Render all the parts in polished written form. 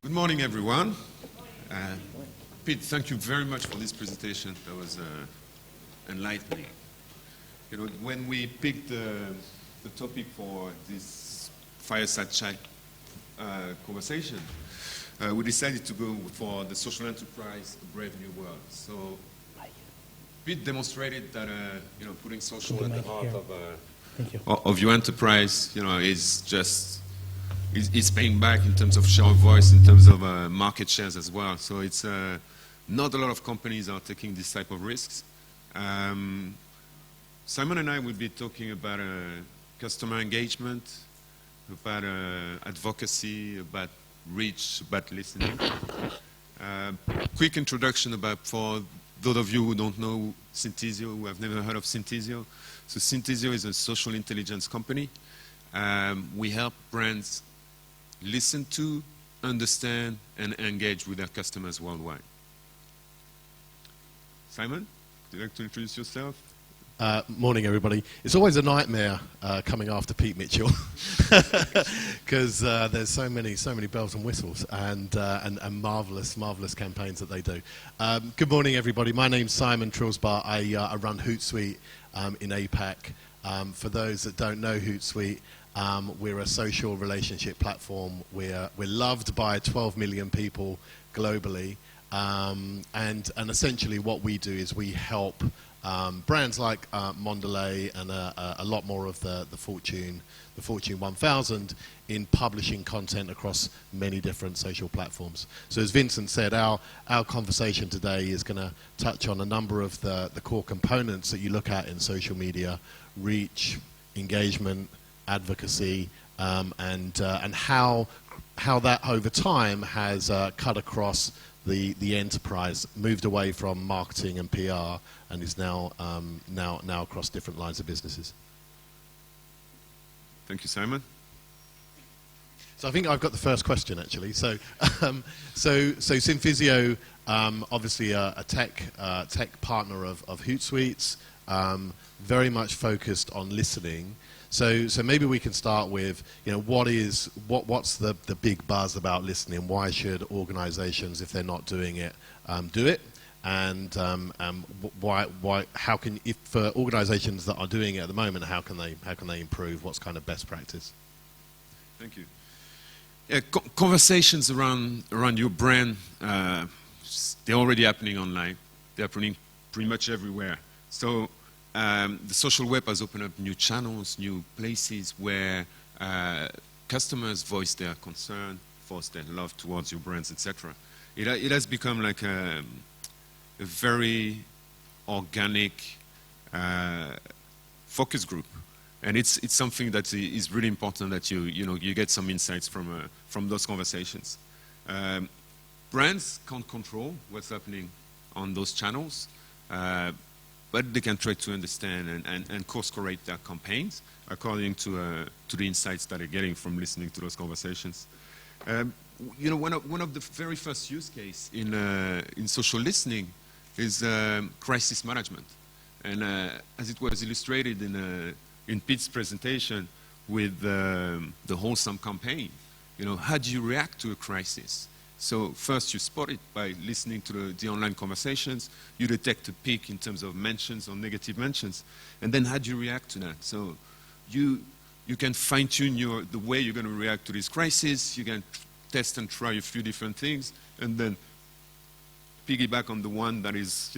Good morning, everyone. Pete, thank you very much for this presentation. That was enlightening. You know, when we picked the topic for this fireside chat conversation, we decided to go for the social enterprise, a brave new world. So Pete demonstrated that putting social at the heart of your enterprise, is just is paying back in terms of share of voice, in terms of market shares as well. So it's not a lot of companies are taking this type of risks. Simon and I will be talking about customer engagement, about advocacy, about reach, about listening. Quick introduction for those of you who don't know Synthesio, who have never heard of Synthesio. So Synthesio is a social intelligence company. We help brands listen to, understand, and engage with their customers worldwide. Simon, would you like to introduce yourself? Morning, everybody. It's always a nightmare coming after Pete Mitchell because there's so many bells and whistles and marvelous campaigns that they do. Good morning, everybody. My name's Simon Trilsbar. I run Hootsuite in APAC. For those that don't know Hootsuite, we're a social relationship platform. We're loved by 12 million people globally, and essentially what we do is we help brands like Mondelez and a lot more of the Fortune 1000 in publishing content across many different social platforms. So as Vincent said, our conversation today is going to touch on a number of the core components that you look at in social media: reach, engagement, advocacy, and how that over time has cut across the enterprise, moved away from marketing and PR, and is now across different lines of businesses. Thank you, Simon. So I think I've got the first question actually. So Synthesio, obviously a tech partner of Hootsuite's, very much focused on listening. So maybe we can start with, what's the big buzz about listening? Why should organizations, if they're not doing it, do it? And if for organizations that are doing it at the moment, how can they improve? What's kind of best practice? Thank you. Yeah, conversations around your brand, they're already happening online. They're happening pretty much everywhere. So the social web has opened up new channels, new places where customers voice their concern, voice their love towards your brands, etc. It has become like a very organic focus group, and it's something that is really important that you get some insights from those conversations. Brands can't control what's happening on those channels. But they can try to understand and course-correct their campaigns according to the insights that they're getting from listening to those conversations. One of the very first use case in social listening is crisis management, and as it was illustrated in Pete's presentation with the Wholesome campaign, how do you react to a crisis? So first you spot it by listening to the online conversations. You detect a peak in terms of mentions or negative mentions. And then how do you react to that? So you can fine-tune the way you're going to react to this crisis. You can test and try a few different things, and then piggyback on the one that is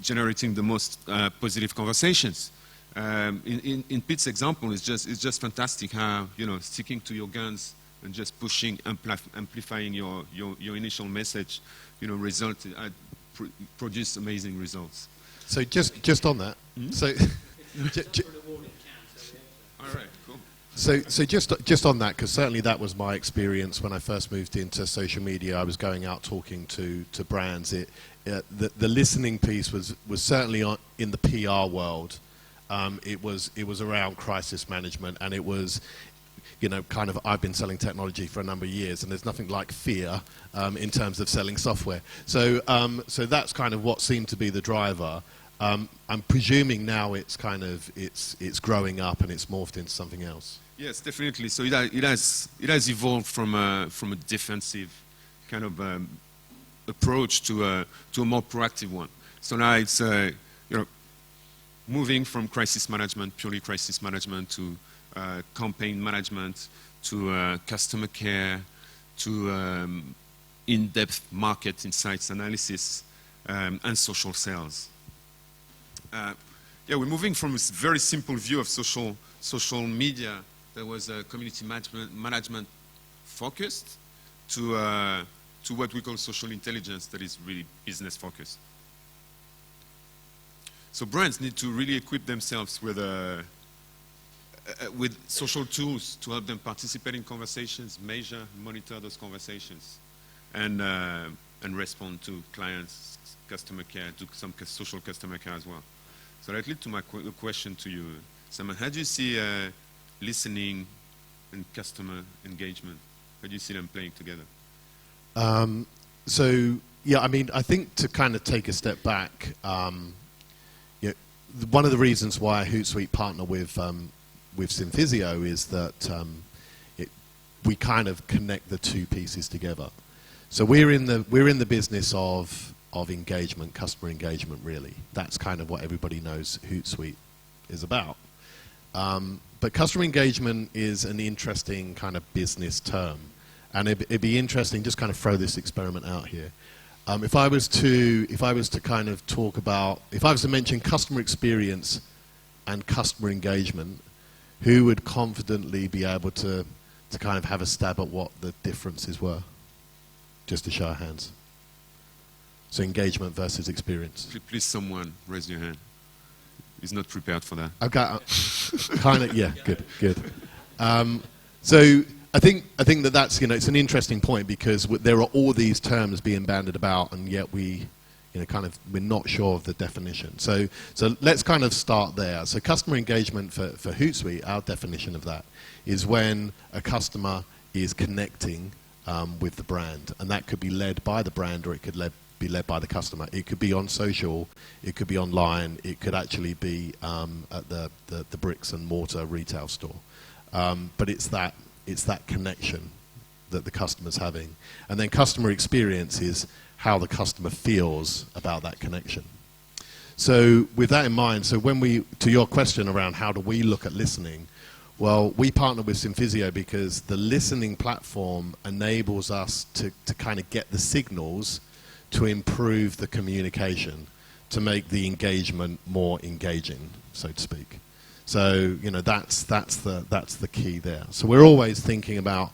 generating the most positive conversations. In Pete's example, it's just fantastic how sticking to your guns and just pushing, amplifying your initial message, produce amazing results. So just on that, so all right, cool. So just on that, because certainly that was my experience when I first moved into social media. I was going out talking to brands. The listening piece was certainly in the PR world. It was around crisis management, and it was. I've been selling technology for a number of years, and there's nothing like fear in terms of selling software. So that's kind of what seemed to be the driver. I'm presuming now it's growing up and it's morphed into something else. Yes, definitely. So it has evolved from a defensive kind of approach to a more proactive one. So now it's moving from crisis management, purely crisis management, to campaign management, to customer care, to in-depth market insights analysis, and social sales. We're moving from a very simple view of social media that was community management focused to what we call social intelligence that is really business focused. So brands need to really equip themselves with social tools to help them participate in conversations, measure, monitor those conversations, and respond to clients, customer care, to some social customer care as well. So that leads to my question to you, Simon. How do you see listening and customer engagement? How do you see them playing together? I think to kind of take a step back, one of the reasons why Hootsuite partner with Synphysio is that we kind of connect the two pieces together. So we're in the business of engagement, customer engagement. Really, that's kind of what everybody knows Hootsuite is about. But customer engagement is an interesting kind of business term, and it'd be interesting, just kind of throw this experiment out here. If I was to kind of talk about, if I was to mention customer experience and customer engagement, who would confidently be able to kind of have a stab at what the differences were? Just a show of hands. So engagement versus experience. Please, someone raise your hand. He's not prepared for that. Okay, kind of, yeah, good. So I think that's it's an interesting point, because there are all these terms being bandied about, and yet we're not sure of the definition. So let's kind of start there. So customer engagement for Hootsuite, our definition of that is when a customer is connecting with the brand, and that could be led by the brand, or it could be led by the customer. It could be on social, it could be online, it could actually be at the bricks and mortar retail store. But it's that connection that the customer's having. And then customer experience is how the customer feels about that connection. So with that in mind, so to your question around how do we look at listening, well, we partner with Synphysio because the listening platform enables us to kind of get the signals to improve the communication, to make the engagement more engaging, so to speak. So that's the key there. So we're always thinking about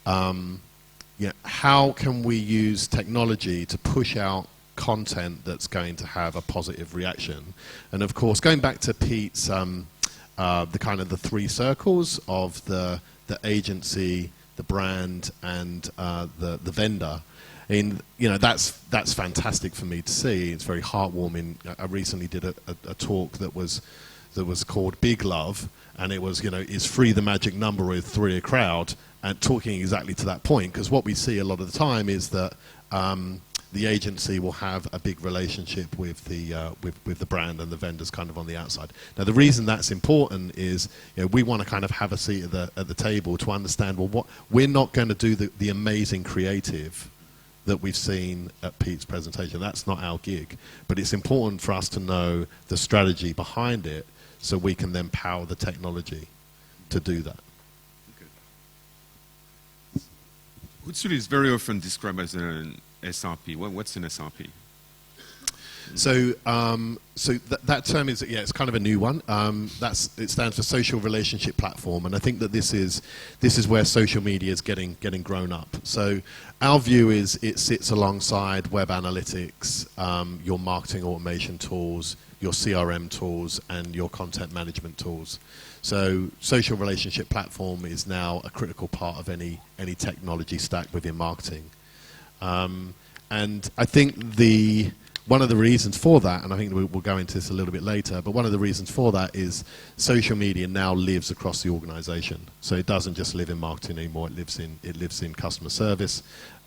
how can we use technology to push out content that's going to have a positive reaction. And of course, going back to Pete's the kind of the three circles of the agency, the brand, and the vendor. And that's fantastic for me to see. It's very heartwarming. I recently did a talk that was called Big Love, and it was is 3 the magic number or is 3 a crowd, and talking exactly to that point, because what we see a lot of the time is that the agency will have a big relationship with the brand, and the vendors kind of on the outside. Now the reason that's important is we want to kind of have a seat at the table to understand, well, what we're not going to do the amazing creative that we've seen at Pete's presentation. That's not our gig, but it's important for us to know the strategy behind it, so we can then power the technology to do that. Okay. Hootsuite is very often described as an SRP. What's an SRP? So, that term is, it's kind of a new one. It stands for Social Relationship Platform, and I think that this is where social media is getting grown up. So, our view is it sits alongside web analytics, your marketing automation tools, your CRM tools, and your content management tools. So, Social Relationship Platform is now a critical part of any technology stack within marketing. And I think one of the reasons for that, and I think we'll go into this a little bit later, but one of the reasons for that is social media now lives across the organization. So it doesn't just live in marketing anymore, it lives in customer service,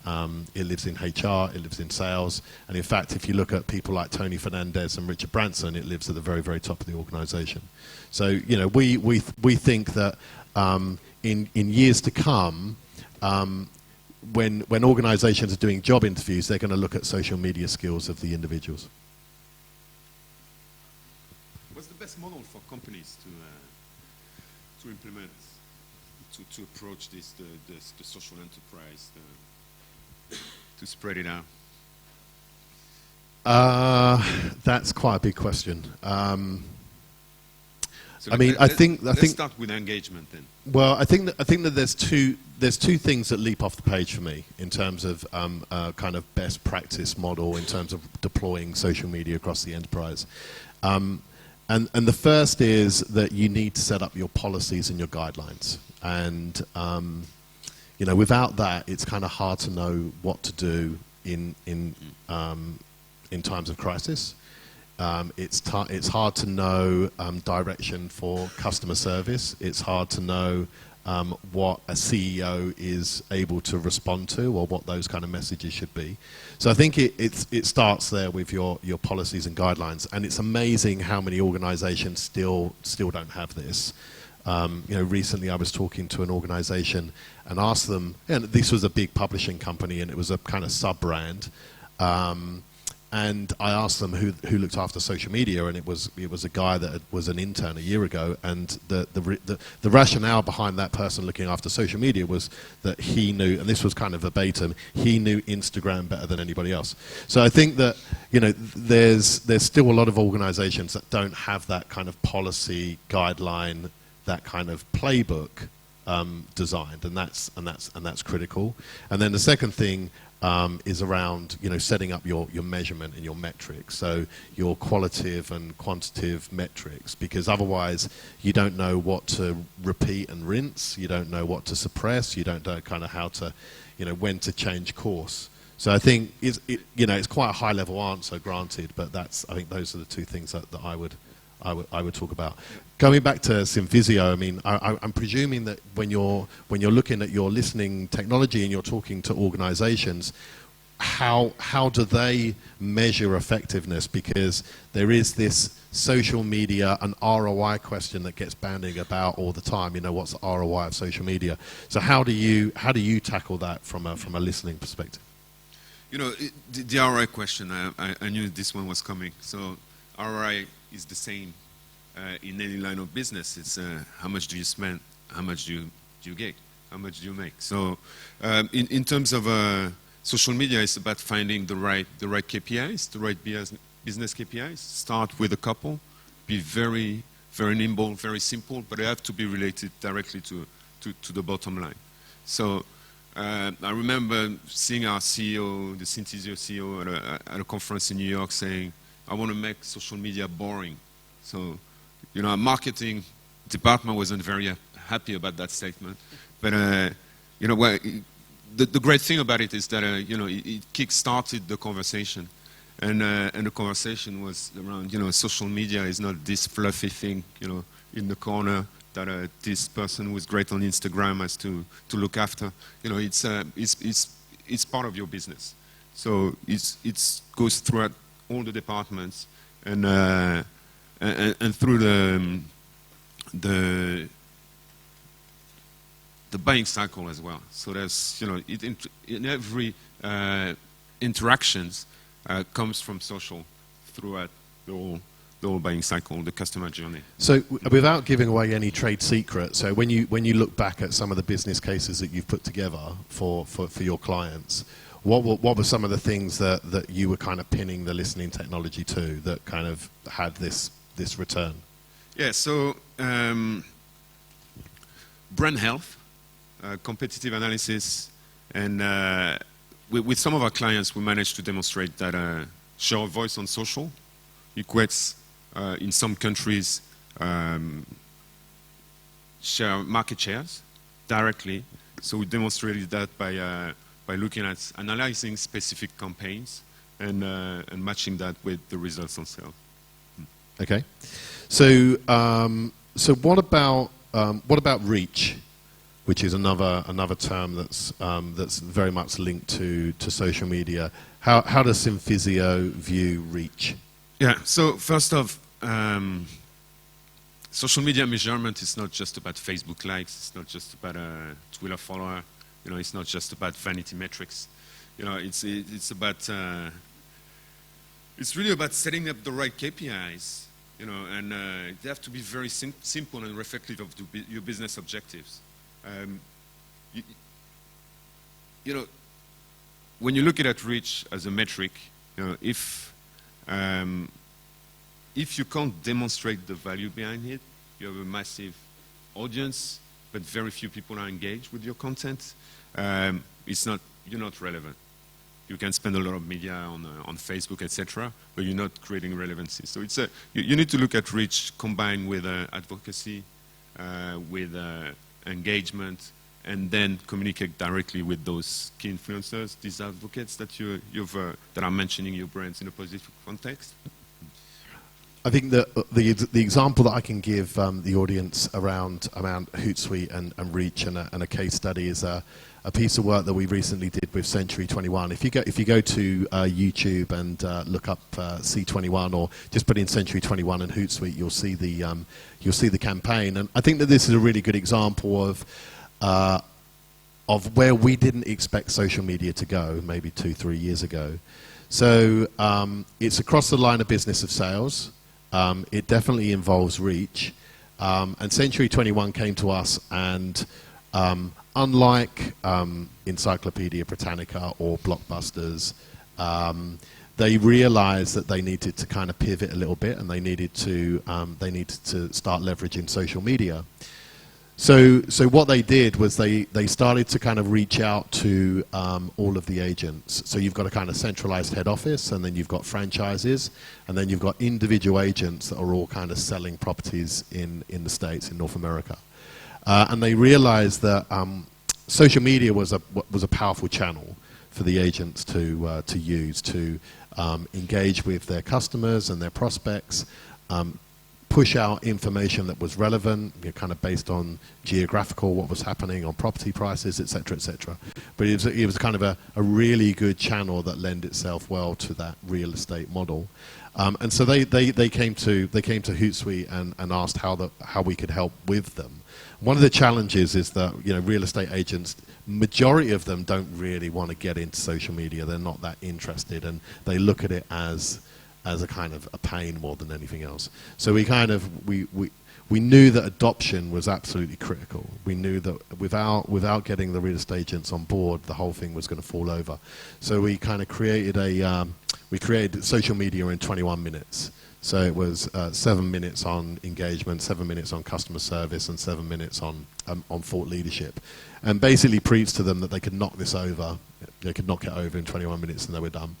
it lives in HR, it lives in sales, and in fact, if you look at people like Tony Fernandez and Richard Branson, it lives at the very, very top of the organization. So, we think that in years to come, when organisations are doing job interviews, they're going to look at social media skills of the individuals. What's the best model for companies to implement, to approach this, the social enterprise, to spread it out? That's quite a big question. So I mean, let's start with engagement then. Well, I think that there's two things that leap off the page for me in terms of kind of best practice model in terms of deploying social media across the enterprise. And the first is that you need to set up your policies and your guidelines. And you know, without that, it's kind of hard to know what to do in times of crisis. It's hard to know direction for customer service. It's hard to know what a CEO is able to respond to, or what those kind of messages should be. So I think it starts there with your policies and guidelines. And it's amazing how many organisations still don't have this. You know, recently I was talking to an organisation and asked them, and this was a big publishing company, and it was a kind of sub-brand. And I asked them who looked after social media, and it was a guy that was an intern a year ago. And the rationale behind that person looking after social media was that he knew, and this was kind of verbatim, he knew Instagram better than anybody else. So I think that, you know, there's still a lot of organisations that don't have that kind of policy guideline, that kind of playbook designed, and that's critical. And then the second thing is around, you know, setting up your measurement and your metrics, so your qualitative and quantitative metrics, because otherwise you don't know what to repeat and rinse, you don't know what to suppress, you don't know kind of how to, you know, when to change course. So I think you know, it's quite a high level answer, granted, but I think those are the two things that I would talk about. Going back to Synvisio, I mean, I'm presuming that when you're looking at your listening technology and you're talking to organisations, how do they measure effectiveness? Because there is this social media and ROI question that gets bandied about all the time. You know, what's the ROI of social media? So how do you tackle that from a listening perspective? You know, the ROI question, I knew this one was coming. So ROI is the same in any line of business. It's how much do you spend, how much do you get, how much do you make. So in terms of social media, it's about finding the right KPIs, the right business KPIs. Start with a couple, be very, very nimble, very simple, but they have to be related directly to the bottom line. So I remember seeing our CEO, the Synvisio CEO, at a conference in New York saying, I want to make social media boring. So, you know, our marketing department wasn't very happy about that statement. But, you know, well, the great thing about it is that, you know, it kick-started the conversation. And the conversation was around, you know, social media is not this fluffy thing, you know, in the corner that this person who's great on Instagram has to look after. You know, it's part of your business. So it goes throughout all the departments and through the buying cycle as well. So there's, you know, in every interactions comes from social throughout the whole buying cycle, the customer journey. So without giving away any trade secrets, so when you look back at some of the business cases that you've put together for your clients, what were some of the things that you were kind of pinning the listening technology to that kind of had this return? Yeah, so brand health, competitive analysis, and with some of our clients we managed to demonstrate that share of voice on social equates in some countries market shares directly. So we demonstrated that by looking at analyzing specific campaigns and matching that with the results on sales. Okay, so what about reach, which is another term that's very much linked to social media? How does Synvisio view reach? Yeah. So first off, social media measurement is not just about Facebook likes. It's not just about a Twitter follower. You know, it's not just about vanity metrics. You know, it's about it's really about setting up the right KPIs. You know, and they have to be very simple and reflective of your business objectives. You know, when you look at reach as a metric, you know, if you can't demonstrate the value behind it, you have a massive audience, but very few people are engaged with your content. You're not relevant. You can spend a lot of media on Facebook, etc., but you're not creating relevancy. So you need to look at reach combined with advocacy, with engagement, and then communicate directly with those key influencers, these advocates that that are mentioning your brands in a positive context. I think that the example that I can give the audience around Hootsuite and Reach and a case study is a piece of work that we recently did with Century 21. If you go to YouTube and look up C21 or just put in Century 21 and Hootsuite, you'll see the campaign. And I think that this is a really good example of where we didn't expect social media to go maybe 2-3 years ago. So it's across the line of business of sales. It definitely involves reach. And Century 21 came to us and unlike Encyclopedia Britannica or Blockbusters, they realized that they needed to kind of pivot a little bit, and they needed to start leveraging social media. So what they did was they started to kind of reach out to all of the agents. So you've got a kind of centralized head office, and then you've got franchises, and then you've got individual agents that are all kind of selling properties in the States, in North America. And they realized that social media was a powerful channel for the agents to use to engage with their customers and their prospects, push out information that was relevant, kind of based on geographical, what was happening on property prices, etc., etc. But it was kind of a really good channel that lent itself well to that real estate model. And so they came to Hootsuite and asked how we could help with them. One of the challenges is that, you know, real estate agents, majority of them don't really want to get into social media. They're not that interested, and they look at it as a kind of a pain more than anything else. So we knew that adoption was absolutely critical. We knew that without getting the real estate agents on board, the whole thing was going to fall over. So we kind of created social media in 21 minutes. So it was 7 minutes on engagement, 7 minutes on customer service, and 7 minutes on thought leadership, and basically preached to them that they could knock this over. They could knock it over in 21 minutes, and they were done.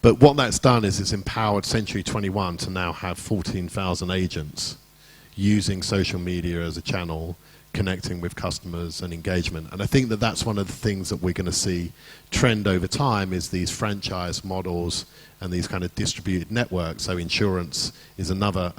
But what that's done is it's empowered Century 21 to now have 14,000 agents using social media as a channel, connecting with customers and engagement. And I think that that's one of the things that we're going to see trend over time, is these franchise models and these kind of distributed networks. So insurance is another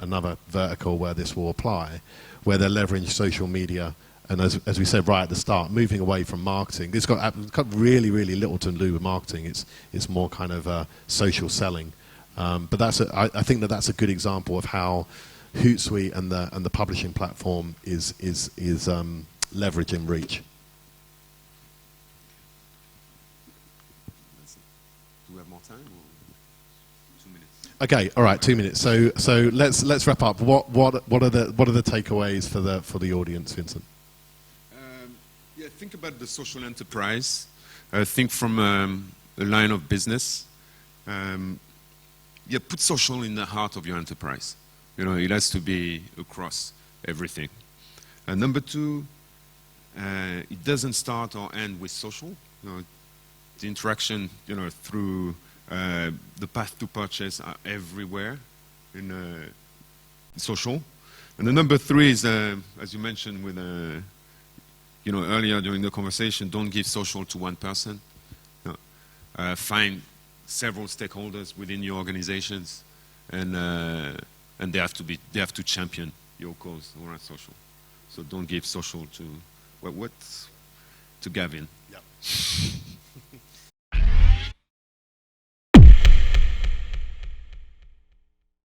vertical where this will apply, where they're leveraging social media. And as we said right at the start, moving away from marketing. It's got really, really little to do with marketing. It's more kind of social selling. But I think that that's a good example of how Hootsuite and the publishing platform is leveraging reach. Do we have more time, or 2 minutes? Okay, all right, 2 minutes. So let's wrap up. What are the takeaways for the audience, Vincent? Yeah, think about the social enterprise. Think from a line of business. Yeah, put social in the heart of your enterprise. You know, it has to be across everything. Number two, it doesn't start or end with social. You know, the interaction, you know, through the path to purchase are everywhere in social. And the number three is, as you mentioned with, you know, earlier during the conversation, don't give social to one person. You know, find several stakeholders within your organizations, and they have to champion your cause around social. So don't give social to to Gavin. Yep.